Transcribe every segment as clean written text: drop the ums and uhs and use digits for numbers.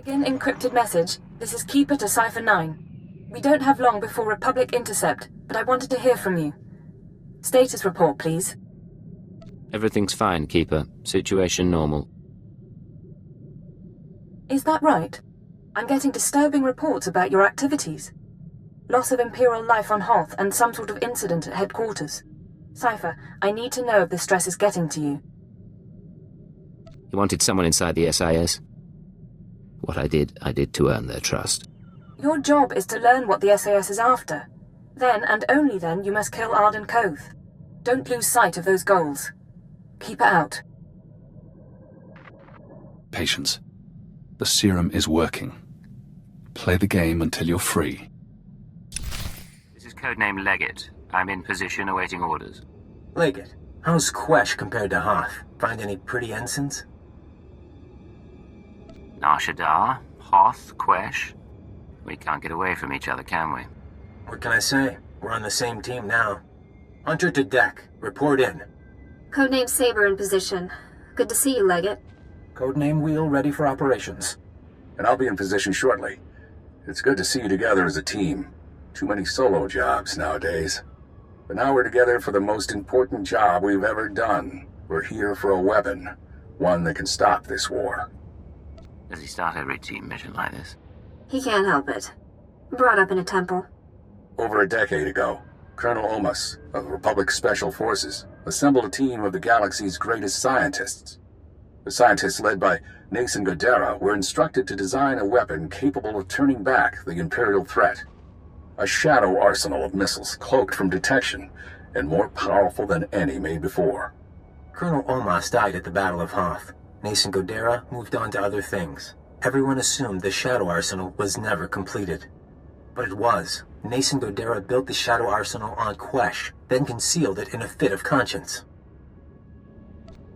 Begin encrypted message. This is Keeper to Cipher 9. We don't have long before Republic intercept, but I wanted to hear from you. Status report, please. Everything's fine, Keeper. Situation normal. Is that right? I'm getting disturbing reports about your activities. Loss of Imperial life on Hoth and some sort of incident at headquarters. Cipher, I need to know if the stress is getting to you. You wanted someone inside the SIS? What I did to earn their trust. Your job is to learn what the SAS is after. Then, and only then, you must kill Arden Koth. Don't lose sight of those goals. Keep it out. Patience. The serum is working. Play the game until you're free. This is codename Legate. I'm in position awaiting orders. Legate, how's Quesh compared to Hoth? Find any pretty ensigns? Narshadar, Hoth, Quesh. We can't get away from each other, can we? What can I say? We're on the same team now. Hunter to deck. Report in. Codename Saber in position. Good to see you, Legate. Codename Wheel ready for operations. And I'll be in position shortly. It's good to see you together as a team. Too many solo jobs nowadays. But now we're together for the most important job we've ever done. We're here for a weapon. One that can stop this war. Does he start every team mission like this? He can't help it. Brought up in a temple. Over a decade ago, Colonel Omas of Republic Special Forces assembled a team of the galaxy's greatest scientists. The scientists, led by Nason Godera, were instructed to design a weapon capable of turning back the Imperial threat. A shadow arsenal of missiles cloaked from detection and more powerful than any made before. Colonel Omas died at the Battle of Hoth. Nason Godera moved on to other things. Everyone assumed the shadow arsenal was never completed. But it was. Nason Godera built the shadow arsenal on Quesh, then concealed it in a fit of conscience.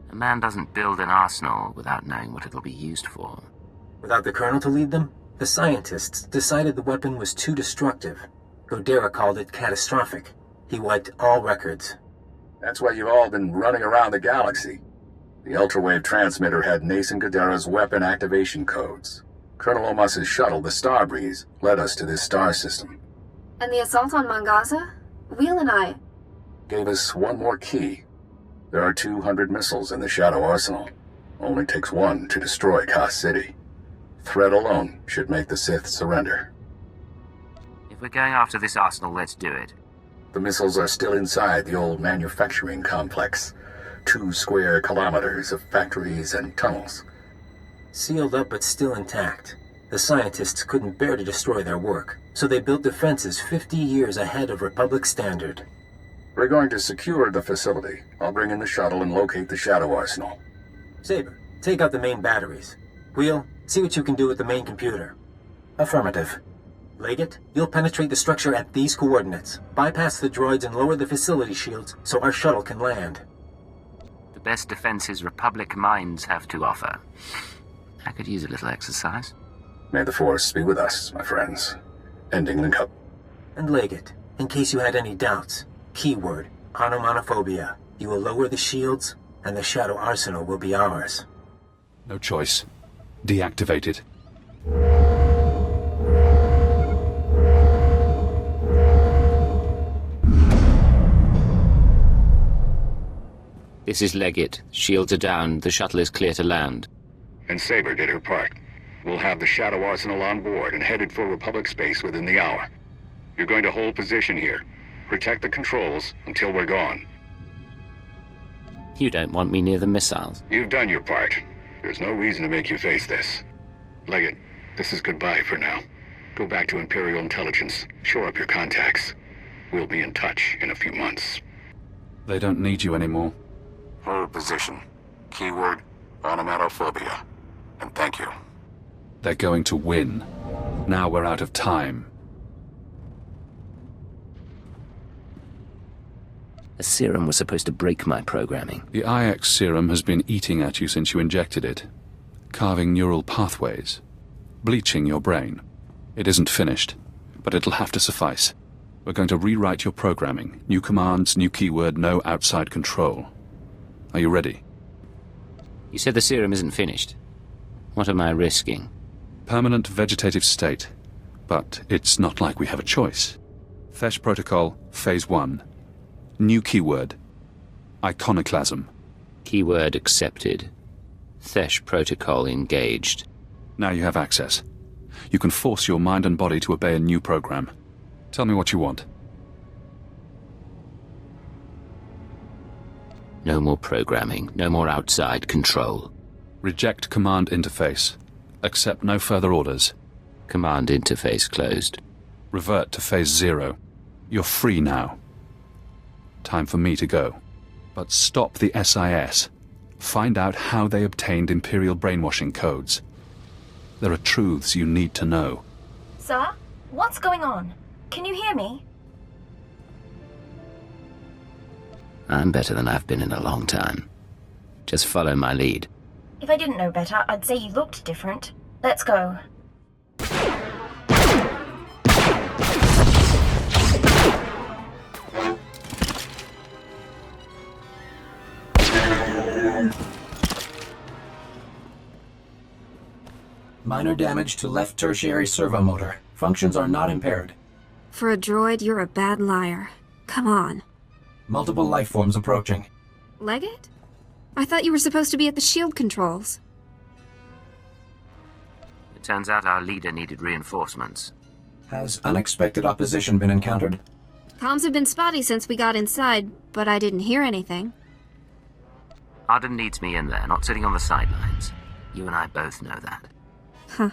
A man doesn't build an arsenal without knowing what it'll be used for. Without the Colonel to lead them, the scientists decided the weapon was too destructive. Godera called it catastrophic. He wiped all records. That's why you've all been running around the galaxy. The ultrawave transmitter had Nason Godera's weapon activation codes. Colonel Omas's shuttle, the Starbreeze, led us to this star system. And the assault on Mongaza? Wheel and I... Gave us one more key. There are 200 missiles in the Shadow Arsenal. Only takes one to destroy Koth City. Threat alone should make the Sith surrender. If we're going after this arsenal, let's do it. The missiles are still inside the old manufacturing complex. 2 square kilometers of factories and tunnels. Sealed up but still intact. The scientists couldn't bear to destroy their work, so they built defenses 50 years ahead of Republic standard. We're going to secure the facility. I'll bring in the shuttle and locate the Shadow Arsenal. Saber, take out the main batteries. Wheel, see what you can do with the main computer. Affirmative. Legate, you'll penetrate the structure at these coordinates. Bypass the droids and lower the facility shields so our shuttle can land. The best defenses Republic minds have to offer. I could use a little exercise. May the Force be with us, my friends. Ending link up. And Legate, in case you had any doubts, keyword, onomatophobia. You will lower the shields, and the Shadow Arsenal will be ours. No choice. Deactivate it. This is Legate. Shields are down. The shuttle is clear to land. And Saber did her part. We'll have the Shadow Arsenal on board and headed for Republic space within the hour. You're going to hold position here. Protect the controls until we're gone. You don't want me near the missiles. You've done your part. There's no reason to make you face this. Legate, this is goodbye for now. Go back to Imperial Intelligence. Shore up your contacts. We'll be in touch in a few months. They don't need you anymore. Hold position. Keyword, onomatophobia. And thank you. They're going to win. Now we're out of time. The serum was supposed to break my programming. The IX serum has been eating at you since you injected it. Carving neural pathways. Bleaching your brain. It isn't finished, but it'll have to suffice. We're going to rewrite your programming. New commands, new keyword, no outside control. Are you ready? You said the serum isn't finished. What am I risking? Permanent vegetative state. But it's not like we have a choice. Fesh Protocol, Phase 1. New keyword. Iconoclasm. Keyword accepted. Thesh protocol engaged. Now you have access. You can force your mind and body to obey a new program. Tell me what you want. No more programming, no more outside control. Reject command interface. Accept no further orders. Command interface closed. Revert to Phase 0. You're free now. Time for me to go. But stop the SIS. Find out how they obtained Imperial brainwashing codes. There are truths you need to know. Sir? What's going on? Can you hear me? I'm better than I've been in a long time. Just follow my lead. If I didn't know better, I'd say you looked different. Let's go. Minor damage to left tertiary servo motor. Functions are not impaired. For a droid, you're a bad liar. Come on. Multiple life forms approaching. Leggett? I thought you were supposed to be at the shield controls. It turns out our leader needed reinforcements. Has unexpected opposition been encountered? Comms have been spotty since we got inside, but I didn't hear anything. Arden needs me in there, not sitting on the sidelines. You and I both know that. Huh.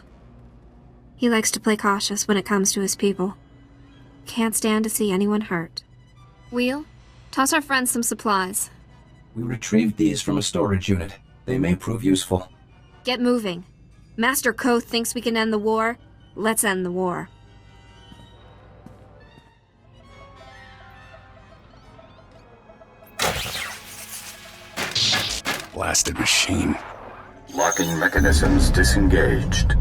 He likes to play cautious when it comes to his people. Can't stand to see anyone hurt. Wheel, toss our friends some supplies. We retrieved these from a storage unit. They may prove useful. Get moving. Master Koth thinks we can end the war. Let's end the war. Blasted machine. Locking mechanisms disengaged.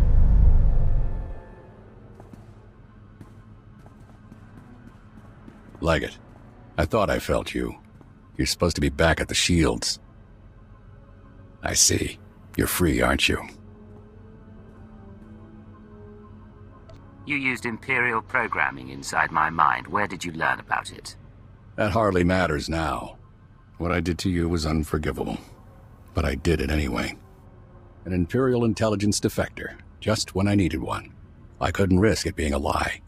Leggett, I thought I felt you. You're supposed to be back at the shields. I see. You're free, aren't you? You used Imperial programming inside my mind. Where did you learn about it? That hardly matters now. What I did to you was unforgivable. But I did it anyway. An Imperial intelligence defector, just when I needed one. I couldn't risk it being a lie.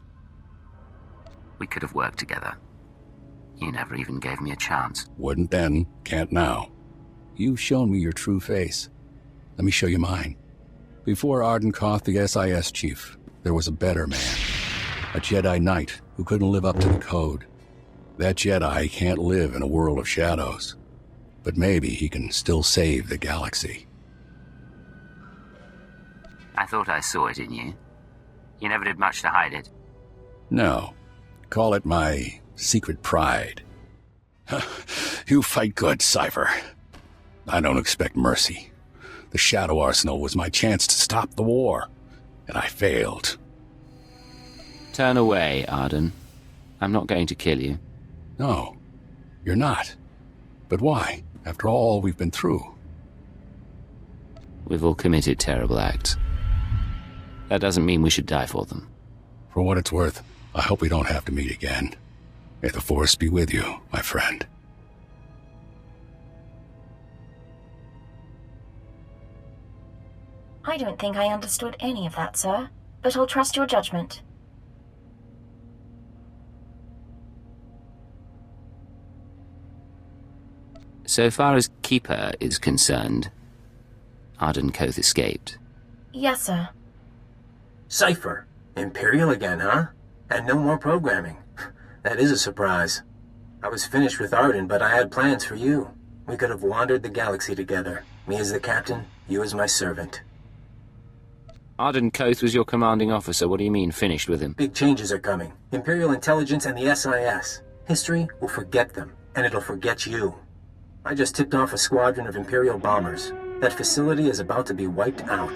We could have worked together. You never even gave me a chance. Wouldn't then, can't now. You've shown me your true face. Let me show you mine. Before Arden Koth, the SIS chief, there was a better man. A Jedi Knight who couldn't live up to the code. That Jedi can't live in a world of shadows. But maybe he can still save the galaxy. I thought I saw it in you. You never did much to hide it. No. Call it my secret pride. You fight good, Cypher. I don't expect mercy. The Shadow Arsenal was my chance to stop the war, and I failed. Turn away, Arden. I'm not going to kill you. No, you're not. But why, after all we've been through? We've all committed terrible acts. That doesn't mean we should die for them. For what it's worth, I hope we don't have to meet again. May the Force be with you, my friend. I don't think I understood any of that, sir. But I'll trust your judgment. So far as Keeper is concerned, Arden Koth escaped. Yes, sir. Cypher. Imperial again, huh? And no more programming. That is a surprise. I was finished with Arden, but I had plans for you. We could have wandered the galaxy together. Me as the captain, you as my servant. Arden Koth was your commanding officer. What do you mean, finished with him? Big changes are coming. Imperial intelligence and the SIS. History will forget them, and it'll forget you. I just tipped off a squadron of Imperial bombers. That facility is about to be wiped out.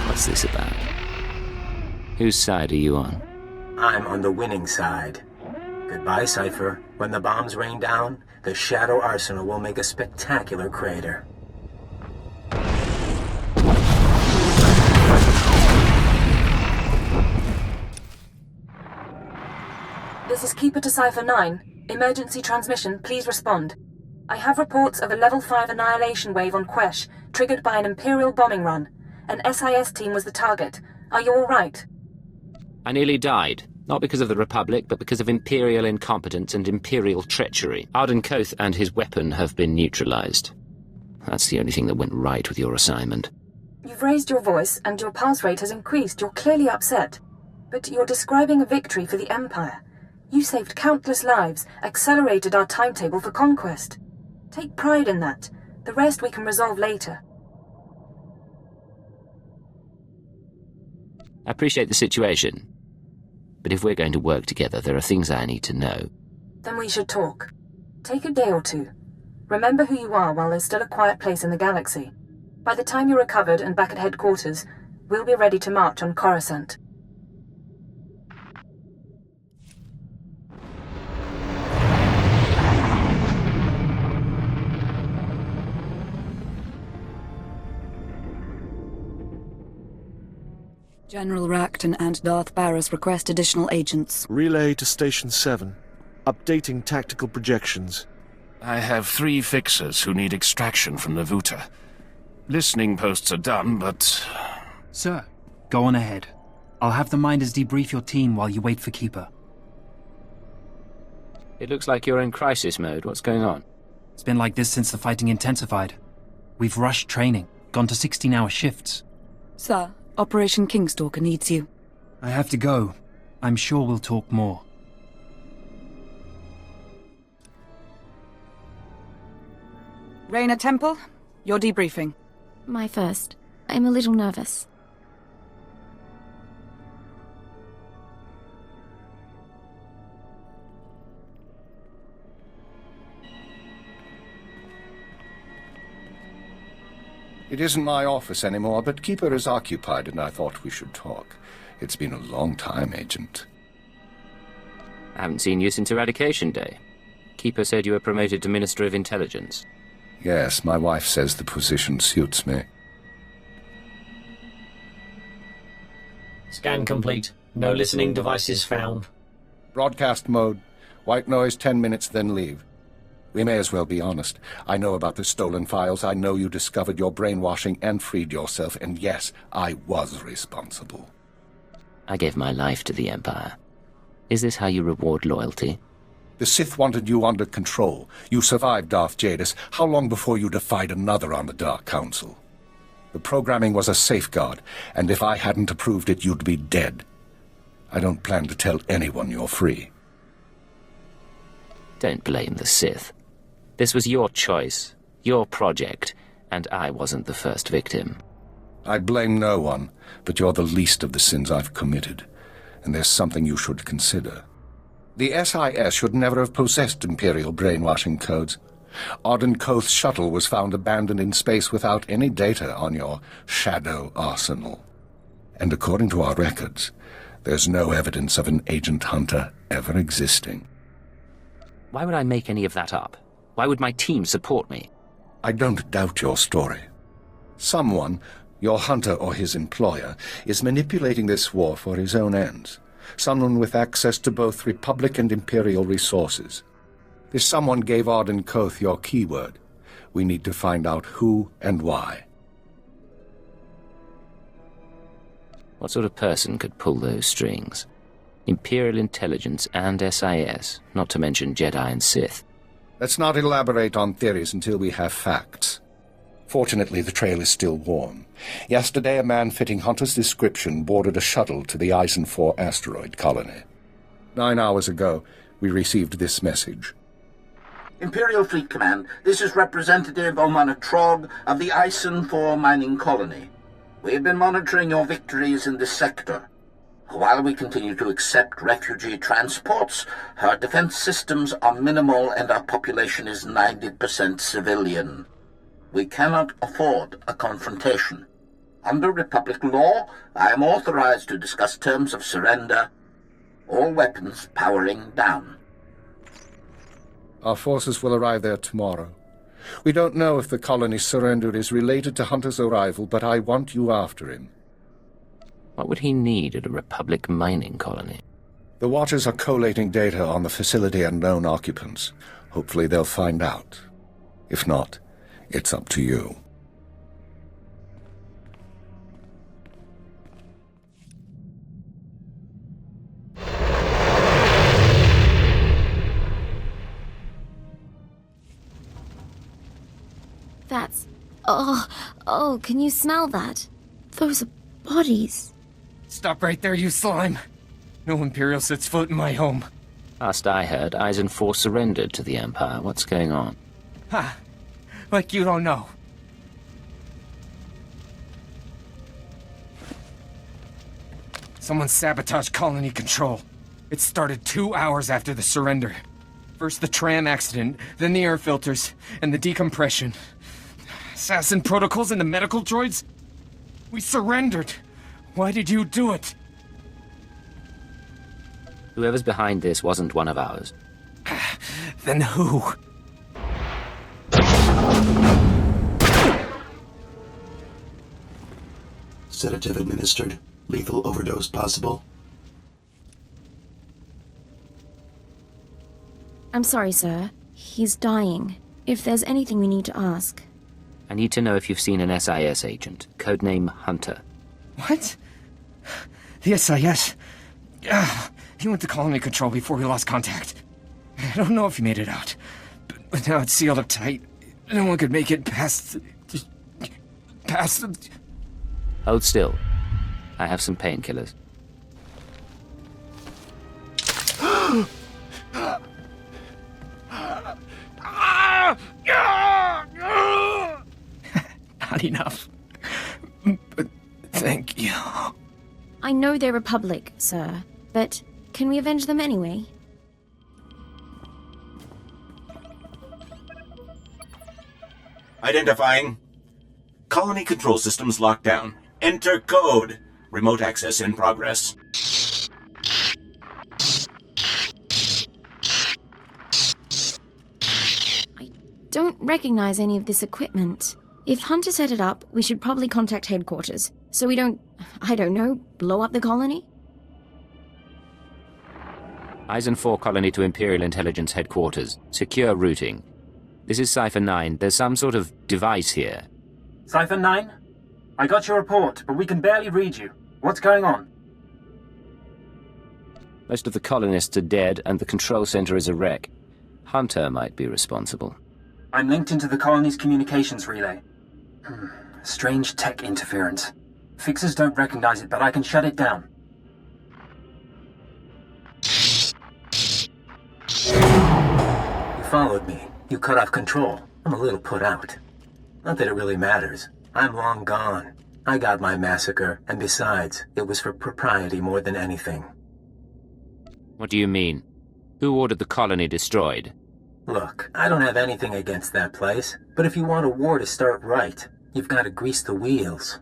What's this about? Whose side are you on? I'm on the winning side. Goodbye, Cypher. When the bombs rain down, the Shadow Arsenal will make a spectacular crater. This is Keeper to Cipher 9. Emergency transmission, please respond. I have reports of a level 5 annihilation wave on Quesh, triggered by an Imperial bombing run. An SIS team was the target. Are you all right? I nearly died. Not because of the Republic, but because of Imperial incompetence and Imperial treachery. Arden Koth and his weapon have been neutralized. That's the only thing that went right with your assignment. You've raised your voice, and your pulse rate has increased. You're clearly upset. But you're describing a victory for the Empire. You saved countless lives, accelerated our timetable for conquest. Take pride in that. The rest we can resolve later. I appreciate the situation. But if we're going to work together, there are things I need to know. Then we should talk. Take a day or two. Remember who you are while there's still a quiet place in the galaxy. By the time you're recovered and back at headquarters, we'll be ready to march on Coruscant. General Racton and Darth Barris request additional agents. Relay to Station 7. Updating tactical projections. I have 3 fixers who need extraction from the Vuta. Listening posts are done, but... Sir, go on ahead. I'll have the Minders debrief your team while you wait for Keeper. It looks like you're in crisis mode. What's going on? It's been like this since the fighting intensified. We've rushed training, gone to 16-hour shifts. Sir, Operation Kingstalker needs you. I have to go. I'm sure we'll talk more. Raina Temple, your debriefing. My first. I'm a little nervous. It isn't my office anymore, but Keeper is occupied and I thought we should talk. It's been a long time, Agent. I haven't seen you since Eradication Day. Keeper said you were promoted to Minister of Intelligence. Yes, my wife says the position suits me. Scan complete. No listening devices found. Broadcast mode. White noise 10 minutes, then leave. We may as well be honest. I know about the stolen files. I know you discovered your brainwashing and freed yourself. And yes, I was responsible. I gave my life to the Empire. Is this how you reward loyalty? The Sith wanted you under control. You survived Darth Jadis. How long before you defied another on the Dark Council? The programming was a safeguard, and if I hadn't approved it, you'd be dead. I don't plan to tell anyone you're free. Don't blame the Sith. This was your choice, your project, and I wasn't the first victim. I blame no one, but you're the least of the sins I've committed, and there's something you should consider. The SIS should never have possessed Imperial brainwashing codes. Arden Koth's shuttle was found abandoned in space without any data on your shadow arsenal. And according to our records, there's no evidence of an agent hunter ever existing. Why would I make any of that up? Why would my team support me? I don't doubt your story. Someone, your hunter or his employer, is manipulating this war for his own ends. Someone with access to both Republic and Imperial resources. This someone gave Arden Koth your keyword. We need to find out who and why. What sort of person could pull those strings? Imperial intelligence and SIS, not to mention Jedi and Sith. Let's not elaborate on theories until we have facts. Fortunately, the trail is still warm. Yesterday, a man fitting Hunter's description boarded a shuttle to the Eisen 4 asteroid colony. 9 hours ago, we received this message. Imperial Fleet Command, this is Representative Omana Trog of the Eisen 4 mining colony. We have been monitoring your victories in this sector. While we continue to accept refugee transports, our defense systems are minimal and our population is 90% civilian. We cannot afford a confrontation. Under Republic law, I am authorized to discuss terms of surrender. All weapons powering down. Our forces will arrive there tomorrow. We don't know if the colony's surrender is related to Hunter's arrival, but I want you after him. What would he need at a Republic mining colony? The Watchers are collating data on the facility and known occupants. Hopefully they'll find out. If not, it's up to you. That's... Oh, can you smell that? Those are bodies. Stop right there, you slime. No Imperial sets foot in my home. Last I heard, Eisen 4 surrendered to the Empire. What's going on? Ha! Like you don't know. Someone sabotaged colony control. It started 2 hours after the surrender. First the tram accident, then the air filters, and the decompression. Assassin protocols and the medical droids? We surrendered. Why did you do it? Whoever's behind this wasn't one of ours. Then who? Sedative administered. Lethal overdose possible. I'm sorry, sir. He's dying. If there's anything we need to ask. I need to know if you've seen an SIS agent. Codename Hunter. What? The SIS? He went to colony control before we lost contact. I don't know if he made it out. But now it's sealed up tight. No one could make it past... Hold still. I have some painkillers. Not enough. But thank you. I know they're Republic, sir, but can we avenge them anyway? Identifying. Colony control systems locked down. Enter code. Remote access in progress. I don't recognize any of this equipment. If Hunter set it up, we should probably contact headquarters, so we don't, I don't know, blow up the colony? Eisen 4 colony to Imperial Intelligence headquarters. Secure routing. This is Cypher 9. There's some sort of device here. Cypher 9? I got your report, but we can barely read you. What's going on? Most of the colonists are dead, and the control center is a wreck. Hunter might be responsible. I'm linked into the colony's communications relay. Strange tech interference. Fixers don't recognize it, but I can shut it down. You followed me. You cut off control. I'm a little put out. Not that it really matters. I'm long gone. I got my massacre, and besides, it was for propriety more than anything. What do you mean? Who ordered the colony destroyed? Look, I don't have anything against that place, but if you want a war to start right, you've got to grease the wheels.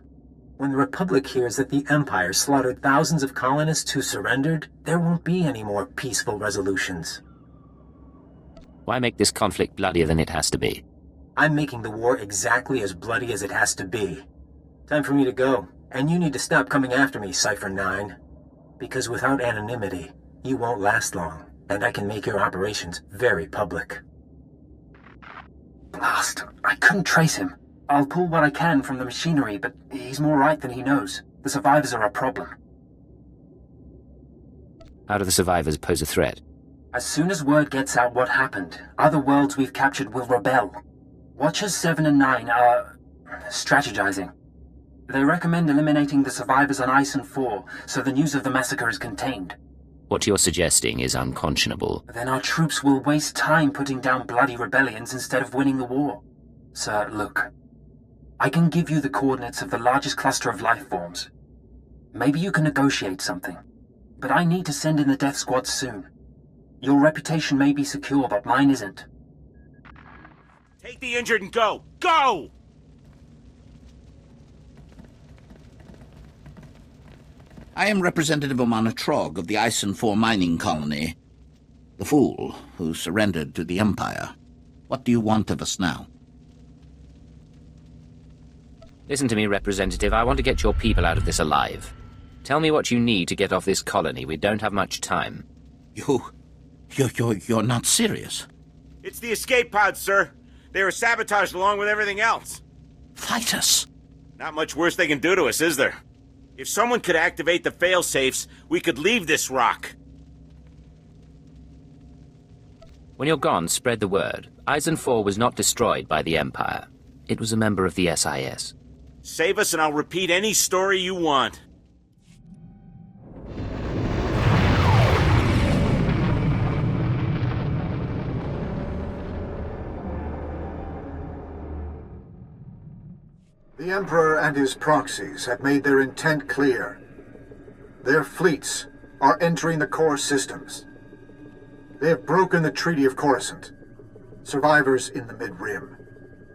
When the Republic hears that the Empire slaughtered thousands of colonists who surrendered, there won't be any more peaceful resolutions. Why make this conflict bloodier than it has to be? I'm making the war exactly as bloody as it has to be. Time for me to go, and you need to stop coming after me, Cypher 9. Because without anonymity, you won't last long, and I can make your operations very public. Blast. I couldn't trace him. I'll pull what I can from the machinery, but he's more right than he knows. The survivors are a problem. How do the survivors pose a threat? As soon as word gets out what happened, other worlds we've captured will rebel. Watchers 7 and 9 are strategizing. They recommend eliminating the survivors on Eisen 4, so the news of the massacre is contained. What you're suggesting is unconscionable. Then our troops will waste time putting down bloody rebellions instead of winning the war. Sir, look. I can give you the coordinates of the largest cluster of life forms. Maybe you can negotiate something. But I need to send in the death squad soon. Your reputation may be secure, but mine isn't. Take the injured and go! Go! I am Representative Omana Trog of the Eisen 4 mining colony. The fool who surrendered to the Empire. What do you want of us now? Listen to me, Representative. I want to get your people out of this alive. Tell me what you need to get off this colony. We don't have much time. You're not serious? It's the escape pod, sir. They were sabotaged along with everything else. Fight us. Not much worse they can do to us, is there? If someone could activate the fail-safes, we could leave this rock. When you're gone, spread the word. Eisen 4 was not destroyed by the Empire. It was a member of the SIS. Save us and I'll repeat any story you want. The Emperor and his proxies have made their intent clear. Their fleets are entering the core systems. They have broken the Treaty of Coruscant. Survivors in the Mid-Rim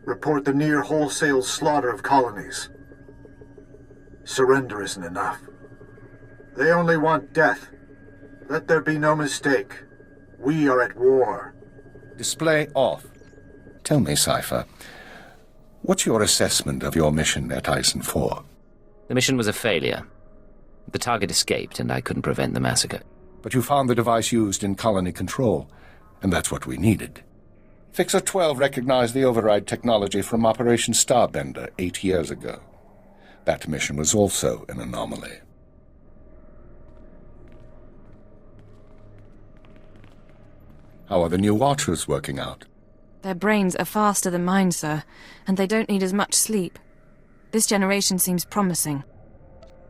report the near wholesale slaughter of colonies. Surrender isn't enough. They only want death. Let there be no mistake. We are at war. Display off. Tell me, Cypher, what's your assessment of your mission at Eisen 4? The mission was a failure. The target escaped, and I couldn't prevent the massacre. But you found the device used in colony control, and that's what we needed. Fixer 12 recognized the override technology from Operation Starbender 8 years ago. That mission was also an anomaly. How are the new Watchers working out? Their brains are faster than mine, sir, and they don't need as much sleep. This generation seems promising.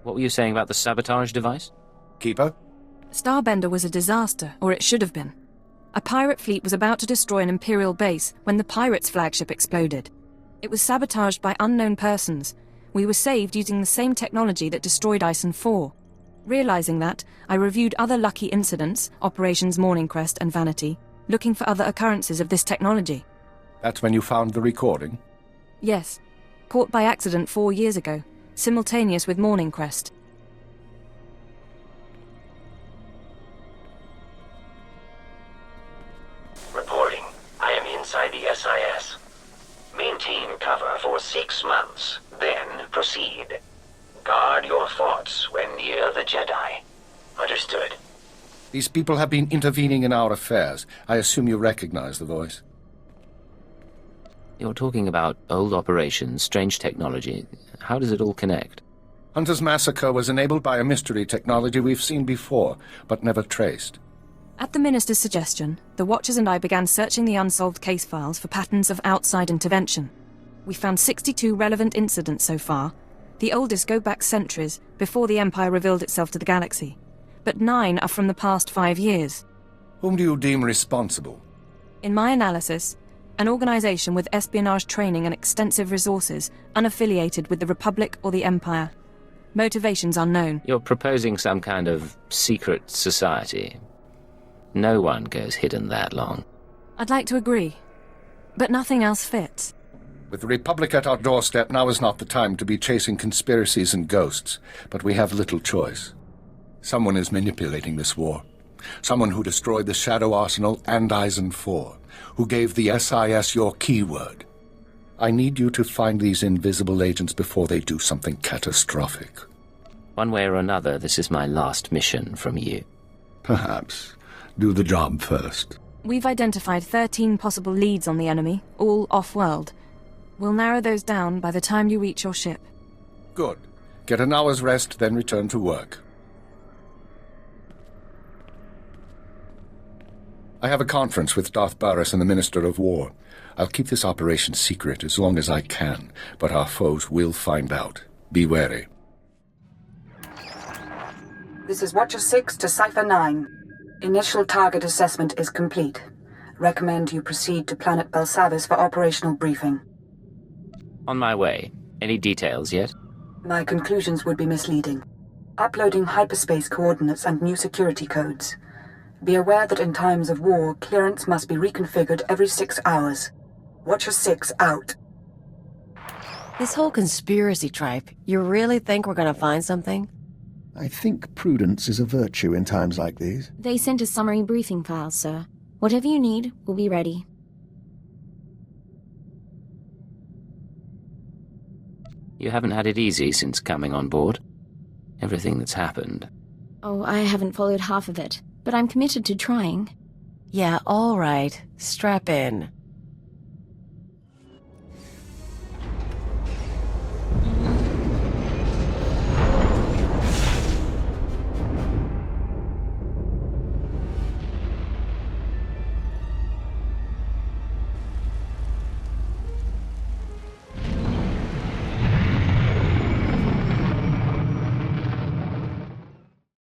What were you saying about the sabotage device? Keeper? Starbender was a disaster, or it should have been. A pirate fleet was about to destroy an Imperial base when the pirates' flagship exploded. It was sabotaged by unknown persons. We were saved using the same technology that destroyed Eisen 4. Realizing that, I reviewed other lucky incidents, Operations Morning Crest and Vanity, looking for other occurrences of this technology. That's when you found the recording? Yes. Caught by accident 4 years ago, simultaneous with Morning Crest. Reporting. I am inside the SIS. Maintain cover for 6 months, then proceed. Guard your thoughts when near the Jedi. Understood. These people have been intervening in our affairs. I assume you recognize the voice. You're talking about old operations, strange technology. How does it all connect? Hunter's massacre was enabled by a mystery technology we've seen before, but never traced. At the Minister's suggestion, the Watchers and I began searching the unsolved case files for patterns of outside intervention. We found 62 relevant incidents so far. The oldest go back centuries, before the Empire revealed itself to the galaxy. But 9 are from the past 5 years. Whom do you deem responsible? In my analysis, an organization with espionage training and extensive resources, unaffiliated with the Republic or the Empire. Motivations unknown. You're proposing some kind of secret society. No one goes hidden that long. I'd like to agree, but nothing else fits. With the Republic at our doorstep, now is not the time to be chasing conspiracies and ghosts, but we have little choice. Someone is manipulating this war. Someone who destroyed the Shadow Arsenal and Eisen 4, who gave the SIS your keyword. I need you to find these invisible agents before they do something catastrophic. One way or another, this is my last mission from you. Perhaps. Do the job first. We've identified 13 possible leads on the enemy, all off-world. We'll narrow those down by the time you reach your ship. Good. Get an hour's rest, then return to work. I have a conference with Darth Baras and the Minister of War. I'll keep this operation secret as long as I can, but our foes will find out. Be wary. This is Watcher 6 to Cypher 9. Initial target assessment is complete. Recommend you proceed to planet Belsavis for operational briefing. On my way. Any details yet? My conclusions would be misleading. Uploading hyperspace coordinates and new security codes. Be aware that in times of war, clearance must be reconfigured every 6 hours. Watcher 6 out. This whole conspiracy tripe, you really think we're gonna find something? I think prudence is a virtue in times like these. They sent a summary briefing file, sir. Whatever you need, we'll be ready. You haven't had it easy since coming on board. Everything that's happened. Oh, I haven't followed half of it. but I'm committed to trying. Yeah, all right. Strap in.